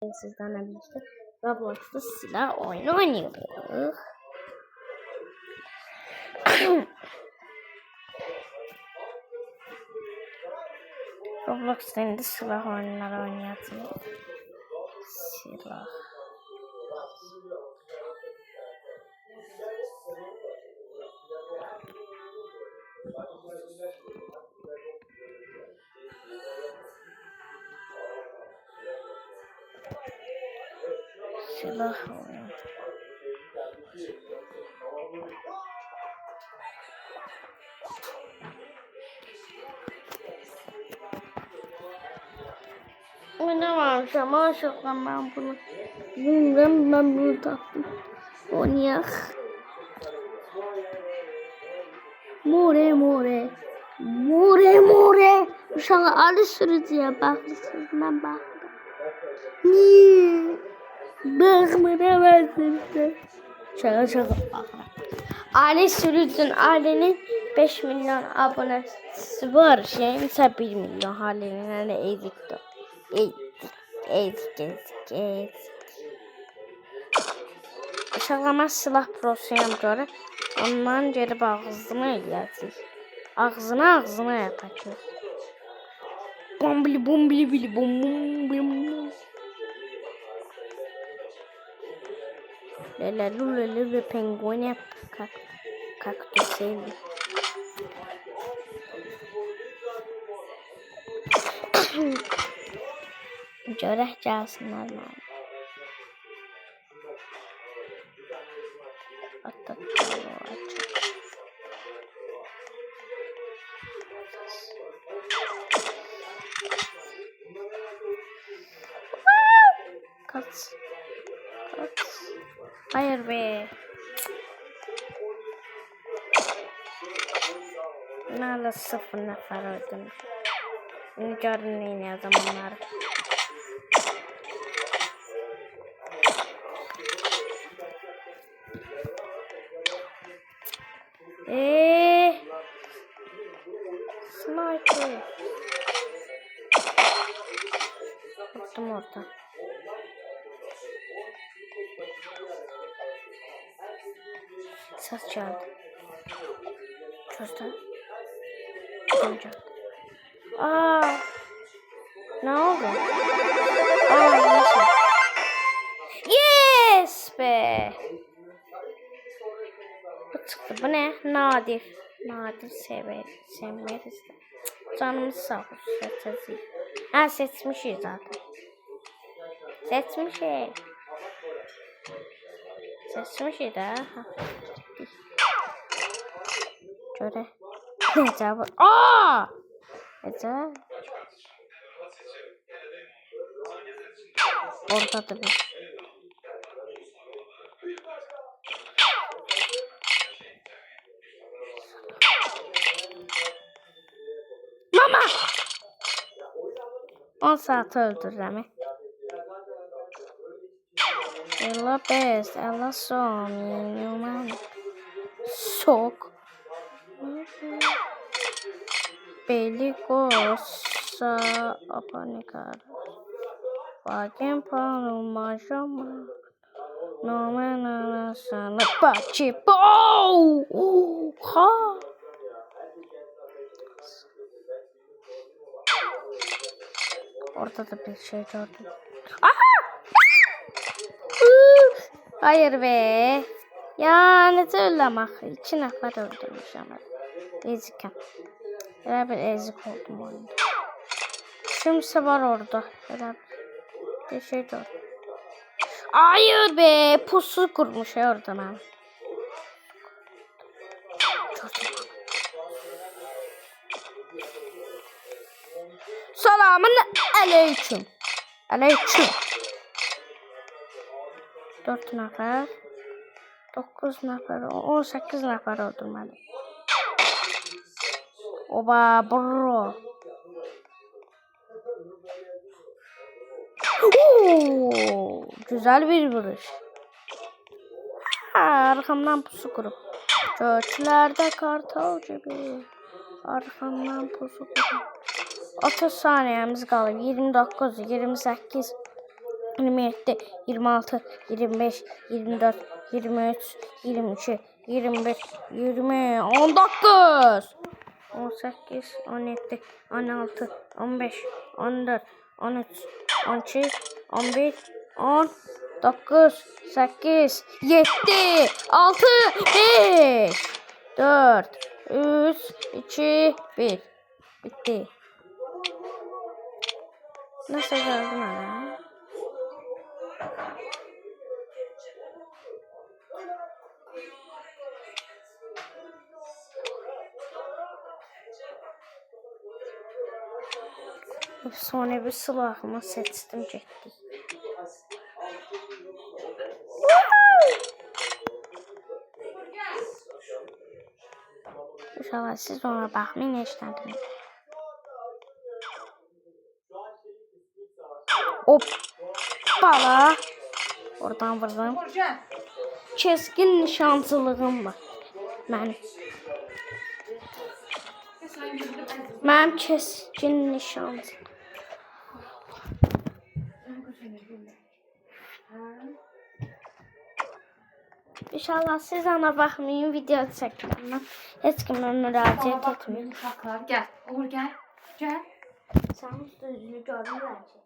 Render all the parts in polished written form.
Sizlerle birlikte Roblox'ta silah oyunu oynuyoruz. Roblox'ta indi silah oyunları oynayacağız. Silah. Silah oyunu. Oynamamış ama aşağıdan ben bunu bilmiyorum, ben bunu taktım. Oynayak. More more. More more. Uşağı Ali sürücüye bakmışsınız, ben baktım. Niye? Bakmıramazsın. Şaka. Ali sürücünün, Ali'nin 5 milyon abonesi var. Şeyin ise 1 milyon. Ali'nin hani ezikti. Ezik. Şakama silah prosuyam göre ondan gelip ağzına eləyəcək. Ağzına yapacaq. Bombili bom. Lele penguin kaktüseydi. Görək gəlsinlər mənə. Kaç. Hayır be. Nala 0 nəfər öldürmüş. Görün neynəyəcəm onları. Sniper. Baktım orada. Ses geldi. Çözdü. Ne oldu? Neyse. Yes be. Bu çıktı. Bu ne? Nadir sevmeriz de. Canımız sağ olsun. Seçmişiz zaten. Seçmişiz de. Göre. Necaba. Necaba. Orada da bir. Mama! 10 saat öldürürəm. Ela best, ela son, inhuman. Sok. Belicosa apanicar. Vagen pano majama. No menana sana pachi bow. Ha. Orada da bir şey gördüm. Aha! Hayır be. Ya ne söylemek? 2 nəfər öldürmüşəm. Ezikəm. Elə bir ezik oldum oyunda. Kimsə var orada. Elə bir şey gördüm. Hayır be. Pusu kurmuş ya orada mən. Selamun aleyküm. 4 nəfər. 9 nəfər. 18 nəfər öldürməli. Oba bro. Güzel bir vuruş. Arkamdan pusu kurup. Göklerde kartal gibi. Arkamdan pusu kurup. 30 saniyemiz qalıb. 29, 28. 27, 26, 25, 24, 23, 22, 21, 20, 19, 18, 17, 16, 15, 14, 13, 12, 11, 10, 9, 8, 7, 6, 5, 4, 3, 2, 1. Bitti. Nasıl geldim ana? Sonra bir silahımı seçtim getdik. İnşallah siz ona bakmayın işlədim. Hoppala. Oradan vurdum. Keskin nişancılığım var. Mənim keskin nişancılığım. İnşallah siz ona bakmayın, video çəkməm. Heç kimə müraciət etməyin. Gel, Uğur gel. Gel. Sənin üstünü görürlər ki.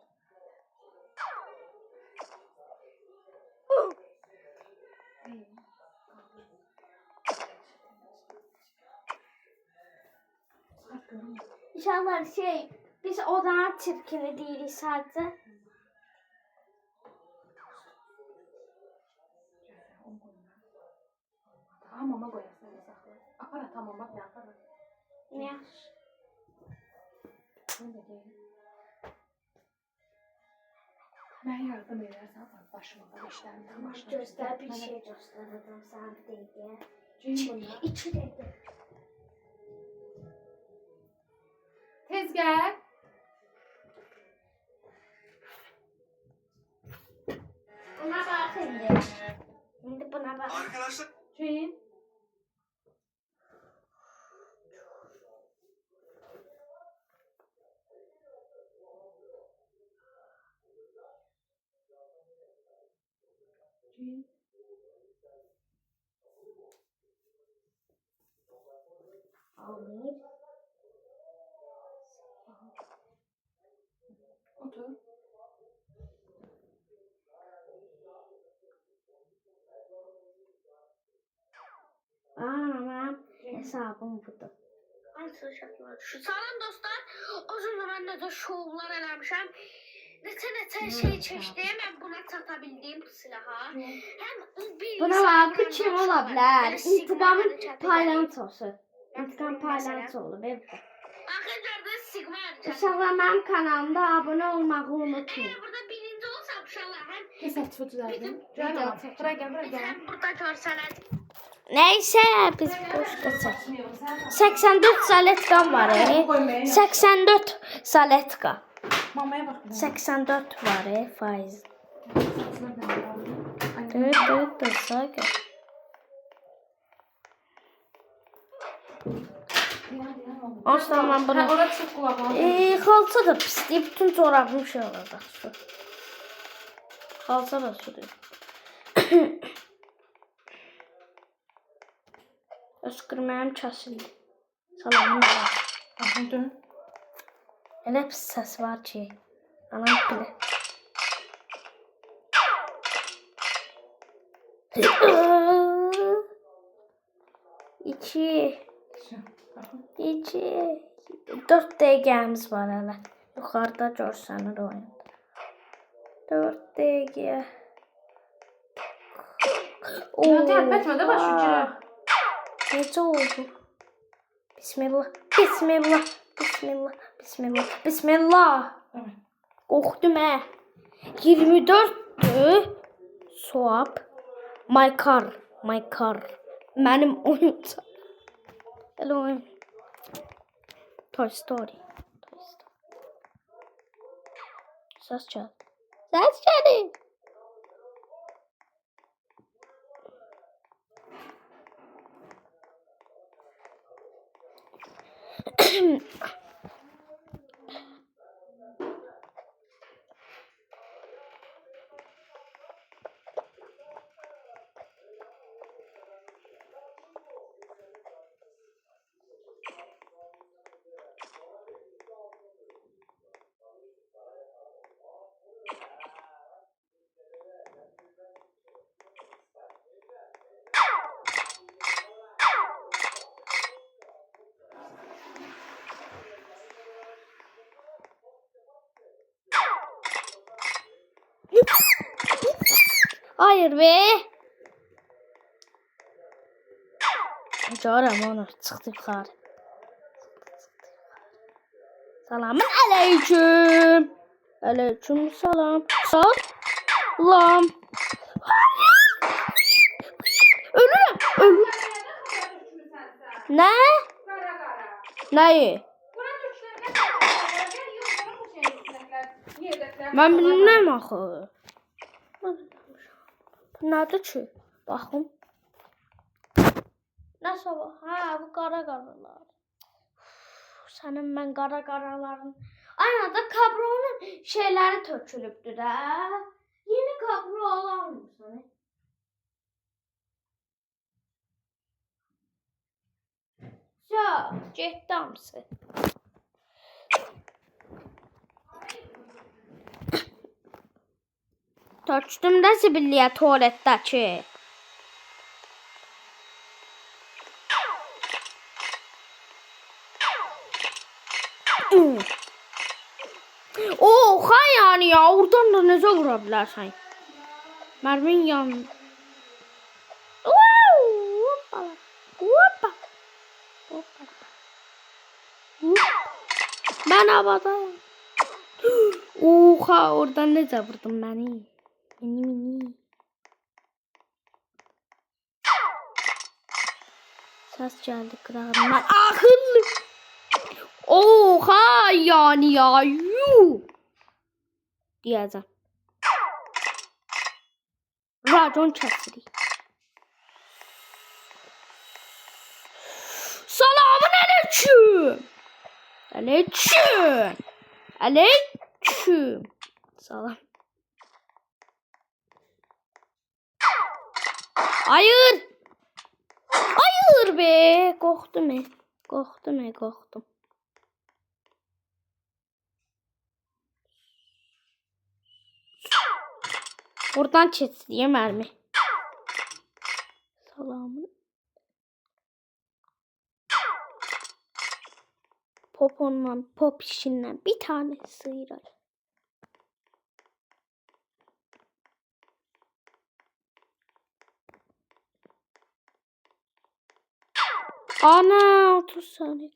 İnşallah biz odana çirkini deyirik sadəcə. Mama koyarsın sakla. Aparat mama ne aparat? Ne? Ben yardım edersen başıma işlerimden başlarım. Göster bir şey gösterdim sana bir deyim. İçi dedi. Tez gel. Buna bak şimdi. Şimdi buna bak. Arkadaşlar. Şeyin. Alır. Otur. Benim hesabım budur. Salam dostlar, uzun zamandır da şovlar eləmişəm. Neçə şey çəkdim, mən buna çata bildiyim silaha. Həm bir Buna bak kim olabilir? İntikamın paylantısı. İntikam paylantısı olur. Axırda Sigma alacağım. İnşallah benim kanalımda abone olmayı unutmayın. Eğer burada birinci olsam inşallah hem Hesap düzeldim. Gel Video ama. Buraya gel, buraya gel. hem burada görsələr. Neyse biz boş geçelim. 84 saletkam var. 84 saletka. Mamaya bak. 84 var faiz. Dur sakin. Aslan ben bunu... Orada çok kulak var. Kalça da pisliği bütün çorabım şey olacak. Kalça da sürüyor. Öskürməyim kəsildi. Salamın var. Aha dön. Elə pis səs var ki. Anam bilir. İki. 4 dəqiqəmiz var hələ. Yuxarıda görsənir oyunda. 4 dəqiqə. Etmə də başı Necə oldu? Bismillah. Bismillah. Bismillah. Bismillah. Bismillah. Evet. Qorxdum 24'dür. Swap. My car. Mənim oyuncaq. Elə oyun. Toy Story. Səs gəl. Səs gəlir. Hayır be. Görəm onu. Çıxdı yuxarı. Selamun aleyküm. Aleyküm salam. Salam. Ölürüm. Ölürüm. Ne? Neyi? Ben bilmem axı. Nədir ki? Baxın. Nəsə var? Hə, bu qara qaralar. Sənin mən qara qaraların. Aynada kabronun şeyləri tökülübdür də. Yeni kabro alarmısın? Ya, getdi hamısı. Tökdüm də zibilliyə tualetdəki. Oha yani ya, oradan da necə vura bilərsən? Mərmin yandı. Mən havadayım. Oha, oradan necə vurdun məni? Mini. Səs gəldi qırağımdan. Axıllı. Oha yani ya. Diyeceğim. Racon kəsirik. Selamun aleyküm. Aleyküm. Salam. Hayır. Hayır be. Qorxdum. Buradan keçdiyə mərmi. Salamın. Poponla, pop işindən bir tane sıyırır. Ana 30 saniye.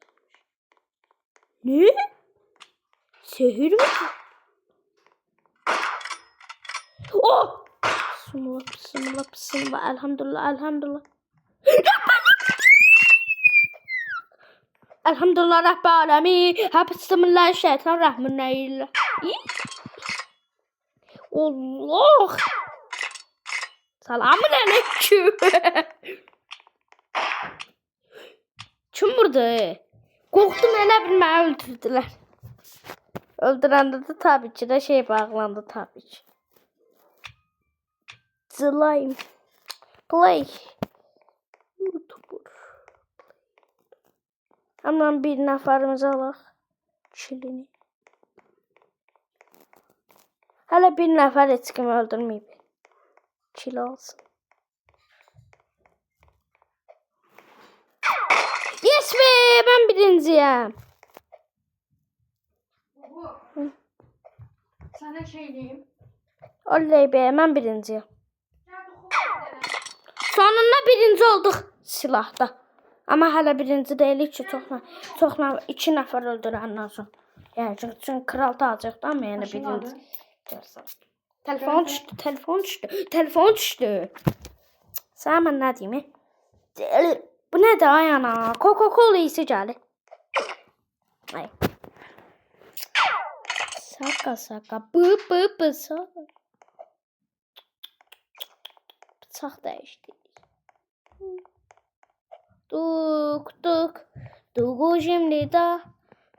Ne? Sehir mi? Oh! Bismillah. Elhamdülillah. Elhamdülillah Rabbil Alemin. Bismillahirrahmanirrahim. Allah. Selamun aleyküm. Kim vurdu? Qorxdum, elə bil məni öldürdülər. Öldürəndə də tabii ki də şey bağlandı tabii ki. Slime. Play. YouTuber. Hemen bir nəfərimizi alaq. Çilini. Hələ bir nəfər heç kimi öldürməyib. Çil alsın. Yes be, ben birinciyim. Sana şey diyeyim. Oley be, ben birinciyim. Sonunda birinci olduk silahda. Ama hala birinci değilik ki çoxla 2 nəfər öldürəndən sonra. Yani çünkü kral tacıqdı ama yani birinci. Telefon düştü. Sana mən nə deyim? Bu nədir ay ana? Coca-Cola isi gəlir. Ay. Saka. Bı. Saka. Bıçaq dəyişdik. Tuk şimdi da.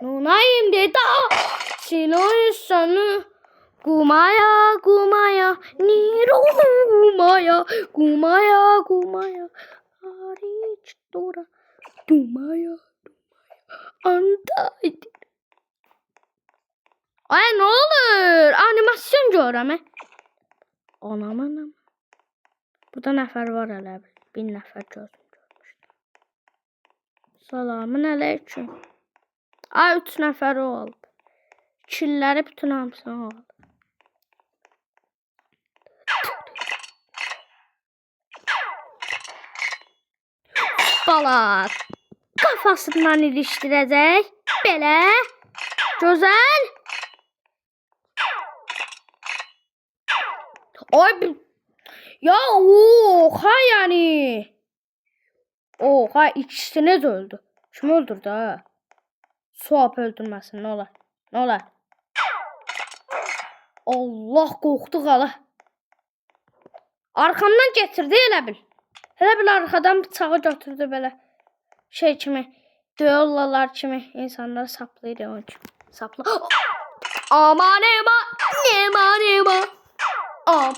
Nunayım de da. Sinoyu sana. Kumaya. Nirumaya. Kumaya. Hariç dora. Dumaya. Andaydı. Ay ne olur. Animasyon görəm. Anam. Burada nəfər var hələ. Bir nəfər görmüşdüm. Selamun aleyküm. Ay 3 nəfər oldu. Killəri bütün hamısını aldı. Hoppala. Kafasından iliştirəcək. Belə. Gözəl. Ay. Ya oha yani. Oha ikisini de öldü. Kim öldürdü ha? Suap öldürməsin ne olar? Ne olar? Allah qorxduq ala. Arkamdan getirdi elə bil. Elə bil arkadan bıçağı götürdü belə. Şey kimi. Düellalar kimi insanları saplayır ya onun kimi. Sapla. Aman ema. Am.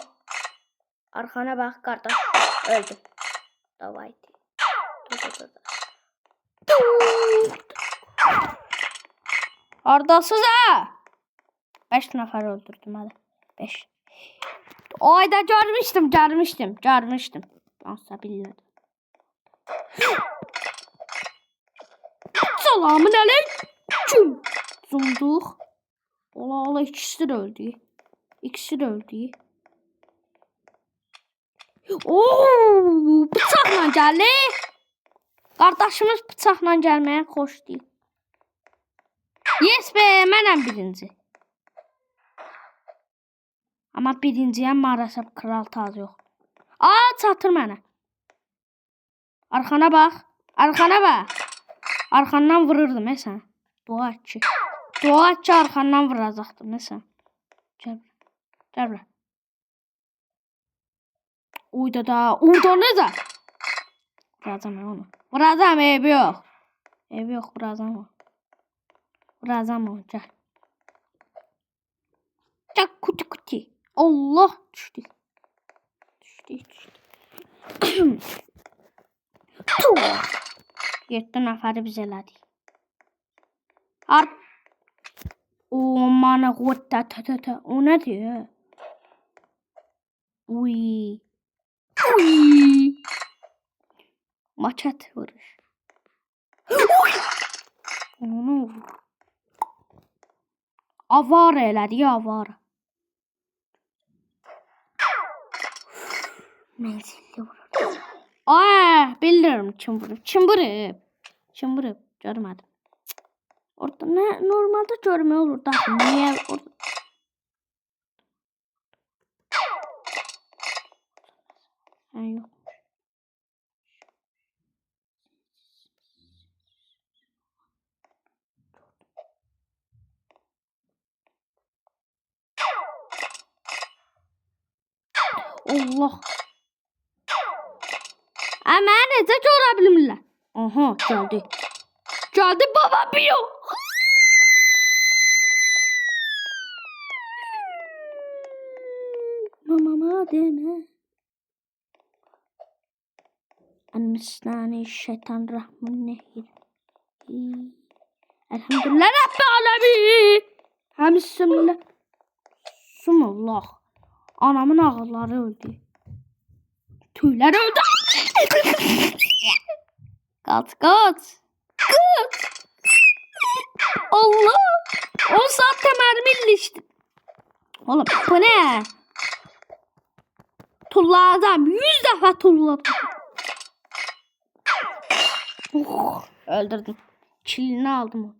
Arkana bak kardeş. Öldü. Davay. Ardasız ha. 5 nəfər öldürdüm hadi. 5. Ayda görmüşdüm. Nasıl bilirdim. Salamın aleyküm. Zunduq. Ola ikisi de öldü. Oo, bıçaqla gəldi. Qardaşımız bıçaqla gəlməyə xoş deyil. Yes be, mənəm birinci. Amma birinciyəm maalesef kral taz yox. Aa, çatır mənə. Arkana bax. Arkandan vururdum sən. Dua et ki arkandan vuracaqdım sən. Gəl. Uyda necə? Vuracam onu. Eybi yox, vuracam onu. Gəl kuti. Allah düşdü. Tuh. 7 nəfəri biz elədik. O mana qutta. O nədir? Uy. Maçat vuruş. Onu vur. Avara elədi, avara. Menzilli vurur. Aa, bilirim kim vurur. Çımbırıp. Görmedim. Orada normalde görme olur da. Niye orada? Yok. Allah. Ama necə görə bilmirlər? Aha, geldi. Baba biyo. Mama deme. Anmistani şeytan rahmanirrahim. Elhamdülillah Rabbil alemin. Hamdülillah. Sumullah. Anamın ağılları öldü. Tüyler öldü. Kaç. Allah. 10 saatte mermi iliştim. Oğlum bu ne? Tulladım. 100 defa tulladım. Öldürdüm. Çilini aldım onu.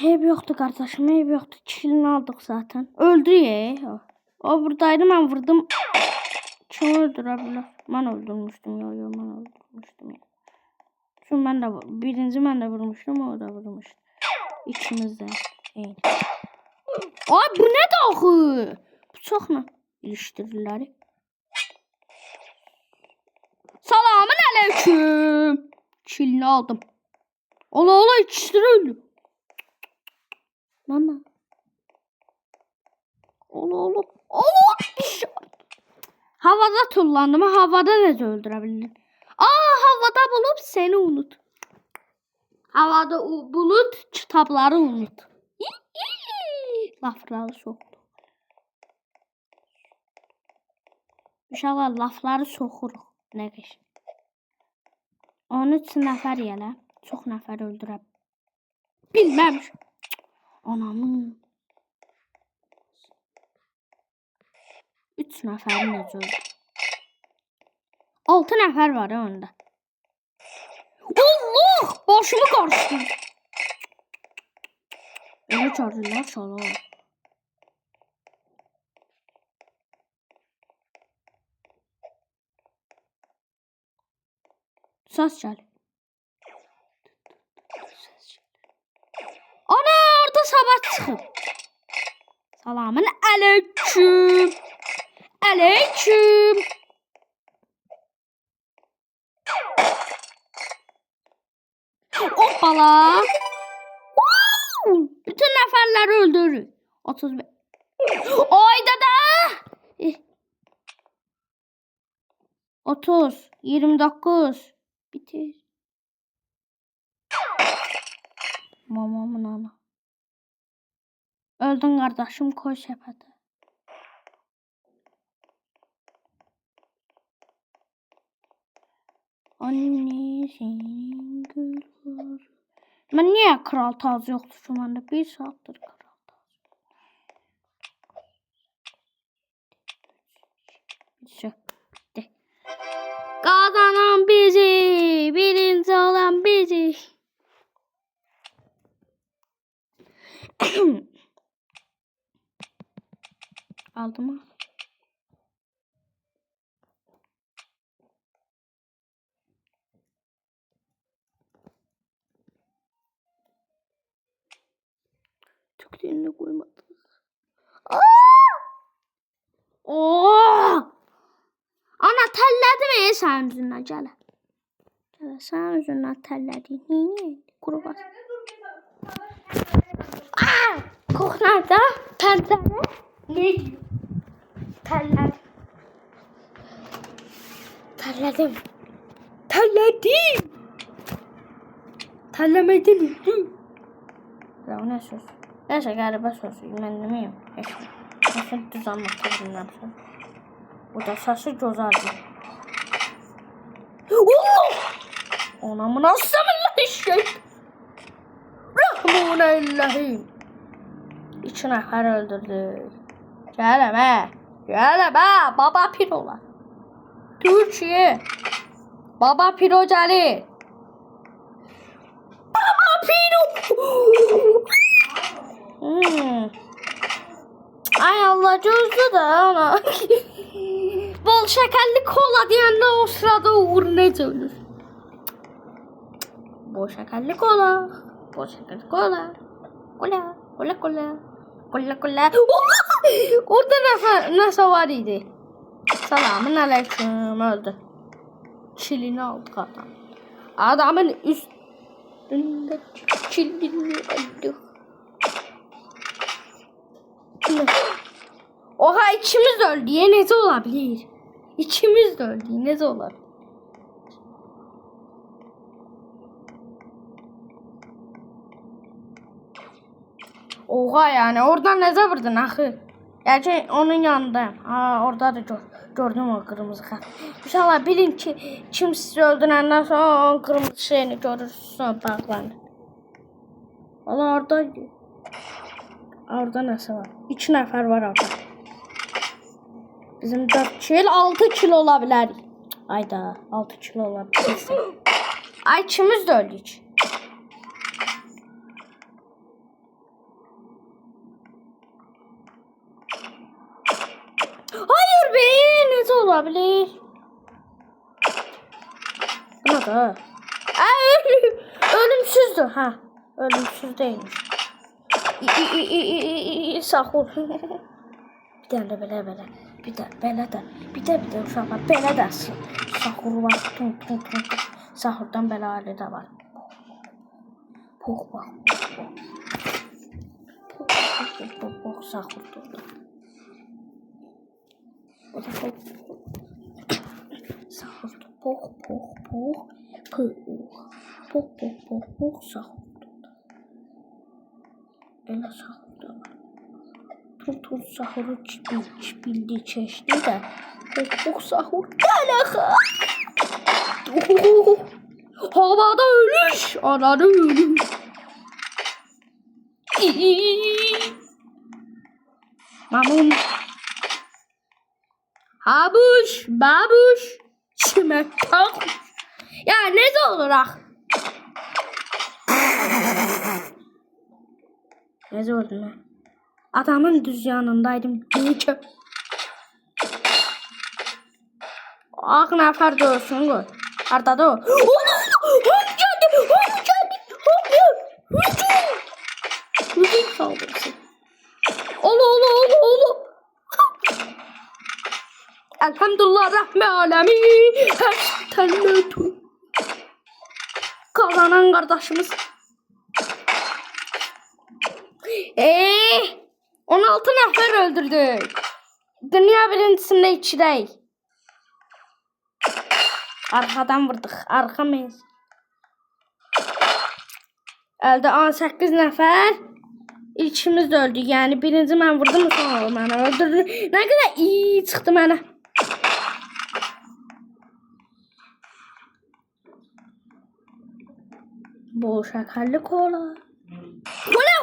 Eyb yoktu kardeşim, eyb yoktu. Çilini aldık zaten. Öldü ya. O buradaydı, ben vurdum. Kim öldürebilir? Ben öldürmüştüm ya. Çünkü birinci ben de vurmuştum, o da vurmuştu. İkimiz de. Ay bu ne dağı? Bıçaqla iliştirirler. Salamın aleyküm. Çilini aldım. Ola ikisi öldü. Mama. Ola. Havada tullandım. Havada necə öldürebilirim? Havada bulup seni unut. Havada bulut kitapları unut. Lafları soktu. İnşallah lafları sokuruq. Nə qəş. 13 nəfər yelə. Çox nəfər öldürə. Bilməmiş. Anamın. 3 nəfəri necə öldü? 6 nəfər var ya onda. Allah! Başımı qarışdı. Elə çağırırlar çalar. Ses gəlir. Ana orada sabat çıxıb. Salamın aleyküm. Aleyküm. Hoppala. Bütün nəfərləri öldürür. 35. Ayda da. 30, 29. Bitir. Mamamın ana. Öldün kardeşim, koy sepete. Anne senin gül var. Ben niye kral tazı yoktu şu anda? 1 saattir kral tazı. Bitti. Kazanan bizi, birinci olan bizi. Aldım mı? Tüklerini koymadım. Ana tellədim sənin üzündən gələ. Gələ sənin üzündən təllədi. Niyə? Quru bas. Kox nerede? Pencere. Ne diyor? Terledim. Terledim. Terledim. Terlemedin. Ya o ne söz? Neyse galiba söz. Ben demeyeyim. Nasıl düz anlatabilirim söz. Bu da saçı gözardı. Allah! Ona mı nasıl şey? Rahmanellahim. 2 nəfər öldürdük. Gələm. Baba Pirolar. Türkiye. Baba Piro gəlir. Baba Piro. Ay Allah, gözlü de ana. Bol şekerli kola deyəndə o sırada Uğur necə ölür? Bol şekerli kola. Bol şekerli kola. Kola. Orada nəsə var idi. Salamın aleyküm, öldü. Çilini aldık adam. Adamın üstünde çilini aldık. Oha, ikimiz öldü. Necə ola bilir? İkimiz de öldü. Necə olar? Oha, yani oradan ne vurdun axı? Gerçi onun yanındayım. Orada da gördüm o kırmızı kart. İnşallah bilin ki kim sizi öldürəndən sonra o kırmızı şeyini görürsün, bağlanır. Valla oradaydı. Orada nəsə var? 2 nəfər var orada. Bizim 4 kil, 6 kilo ola bilərik. Ayda 6 kilo ola bilərik. Ay, ikimiz de öldük. Hayır be, necə ola bilir? Bu da. Ölümsüzdür ha. Ölümsüz değilmiş. Sahur. Bir tane belə. Bir de belə də. Bir de uşaqlar belə də. Sahur var. Tum. Sahurdan belə hali də var. Pox bak. Pox sahurdur. O da pox. Sahurdur. Pox sahurdur. Elə sahurdur var. Tur sahuru bildi çeşdi de. Pox sahur. Dələxə. Havada ölüş. Ananı ölüş. Mamum. Habuş, babuş. Kimə qalx? Ya necə olur ax? Necə oldu lan? Adamın düz yanındaydım. Necə? Ağ nəfər görsün qoy. Hardadır o? Hop geldi. Hop geldi. Hop geldi. Hücum saldırısı. Ola. Elhamdülillah rahme alemi. Hasbitelmötü. Kazanan kardeşimiz. 16 nəfər öldürdük. Dünya birincisinde 2'deyiz. Arkadan vurduk. Arka mıyız? Elde 18 nəfər. İkimiz de öldük. Yani birinci mən vurdum, sonra o məni öldürdü. Ne kadar iyi çıktı mənə. Bol şekerli kola. Hula.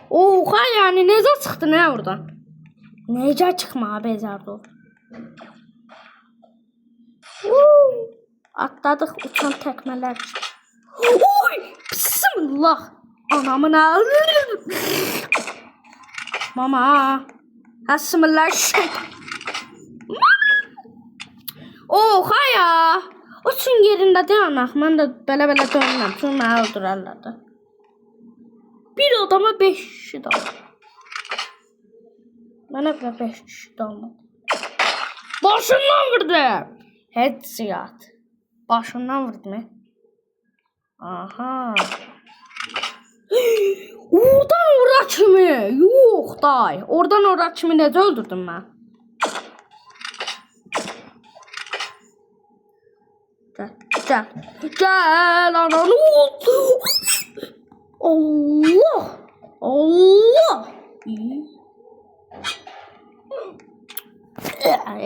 Oha yani necə çıxdı ne oradan? Necə çıxmağa bezardı o. Atladık uçan tekmeler. Oy! Bismillah. Anamın ağrı. Mama. Bismillah. Oha ya. Uçun yerində dayanaq. Mən də belə dönməm. Çünki məni öldürərlər də. Bir adama 5 kişi dalır. Mənə belə 5 kişi dalmadı. Başından vurdu. Headshot. Başından vurdu mu? Aha. Oradan ora kimi. Yox day. Oradan ora kimi necə öldürdüm mən? Gel ananı. Allah.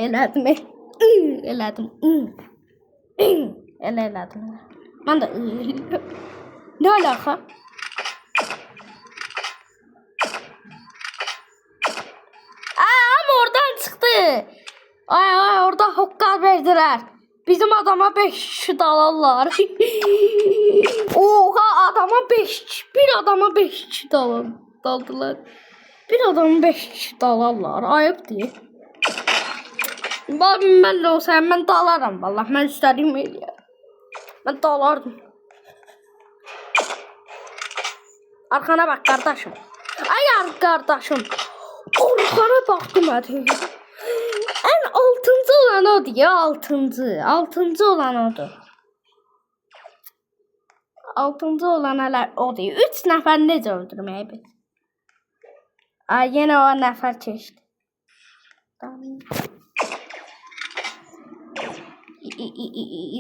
Elədim. Elədim. Elədim. Mən də ne alaka? Ama oradan çıktı. Ay orada hokkar verdiler. Bizim adama 5 kişi dalarlar. Oha adama 5 bir adama 5 kişi daldılar. Bir adama 5 kişi dalarlar. Ayıp değil. Mən də olsayım mən dalarım vallahi. Mən istədiyim eləyər. Mən dalardım. Arkana bak kardeşim. Ay kardeşim. Arkana baktım hadi. En altıncı olan odur ya, altıncı olan odur. Altıncı olan odur. 3 nəfər necə öldürməyə bil. Ay yenə o nəfər keçdi.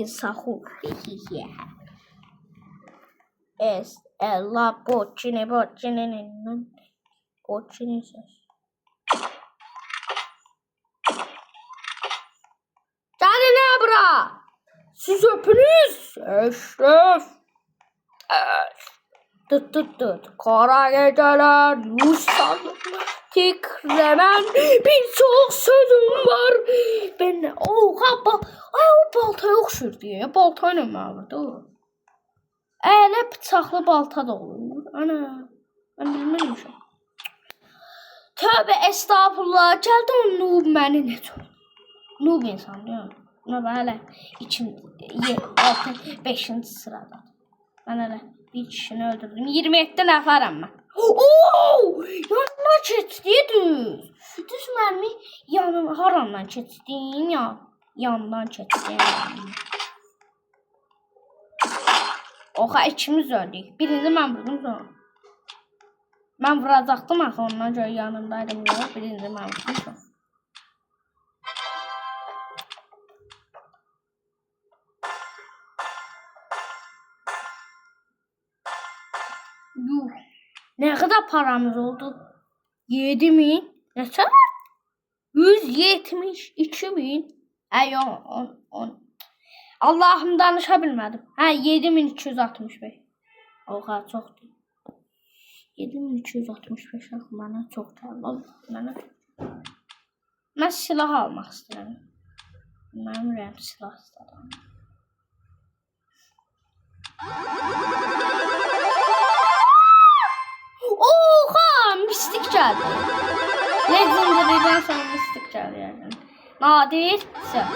Sahur. La Poçini ses. Gelin ne bura? Siz öpünüz. Eşref. Tut. Kara geceler. Musallı. Tikremen. Birçok sözüm var. Ben de oha ay o baltaya oxşur diye. Baltayla mı olur? Elə bıçaqlı balta da olur. Ana. Ben bilmirmişim. Tövbe estağfurullah. Gəldi o noob məni necə olur? Noob insan değil mi? Ama ben hele 5. sırada. Ben hele bir kişini öldürdüm. 27 nəfərəm mən. Oo! Yanından keçdi düz. Düz mərmi harandan keçdin ya? Yandan keçdin. Oha ikimiz öldük. Birinci mən vurdum sonra. Mən vuracaqdım axı ondan görə yanındaydım. Birinci mən vurdum sonra. Yuh. Ne kadar paramız oldu? 7.000. Neçə? 172.000. Ay 10. Allah'ım danışa bilmədim. 7.265. Oha çoxdur. 7.265 axı mənə çox gəlir. Mənə. Mən silah almaq istəyirəm. Bilmirəm, silah istədim. Oha, mistik gəldi. Legendary'dən sonra mistik gəldi yəni. Nadir, sən.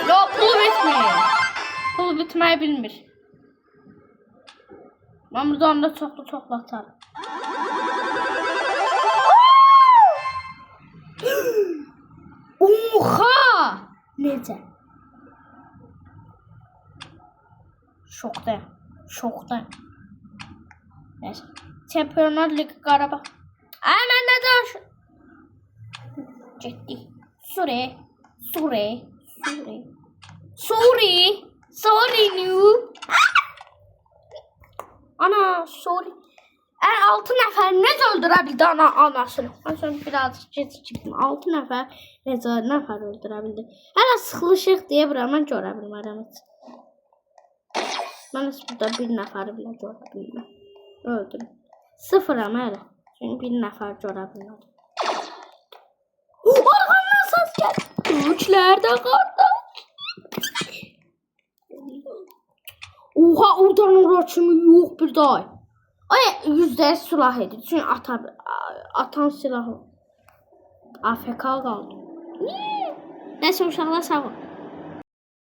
Ya, pul bitmir. Pul bitməyi bilmir. Mən buradan da çoxlu atarım. Oha! Necə? Şokdayım. Neyse. Çempionlar Ligi Qarabağ. Ay, mən nə danışım? Getdik. Sorry, noob. Ana, sorry. 6 nəfər necə öldürə bildi anasını? Mən sonra birazcık gecikdim. 6 nəfər nəfər öldürə bildi? Hələ sıxılışıq deyə mən görə bilmərəm heç. Mən burada bir nəfəri bile görə bilməm. Öldürüm. Sıfıram hələ. Çünki bir nəfər görə bilmədim. Arxamdan səs gəl. Üçlərdə qardaş. Oha, oradan ora kimi yox bir day. Ay, %100 silah edir. Çünki atan silahı. AFK qaldı. Neyse, uşaqlar sağ ol.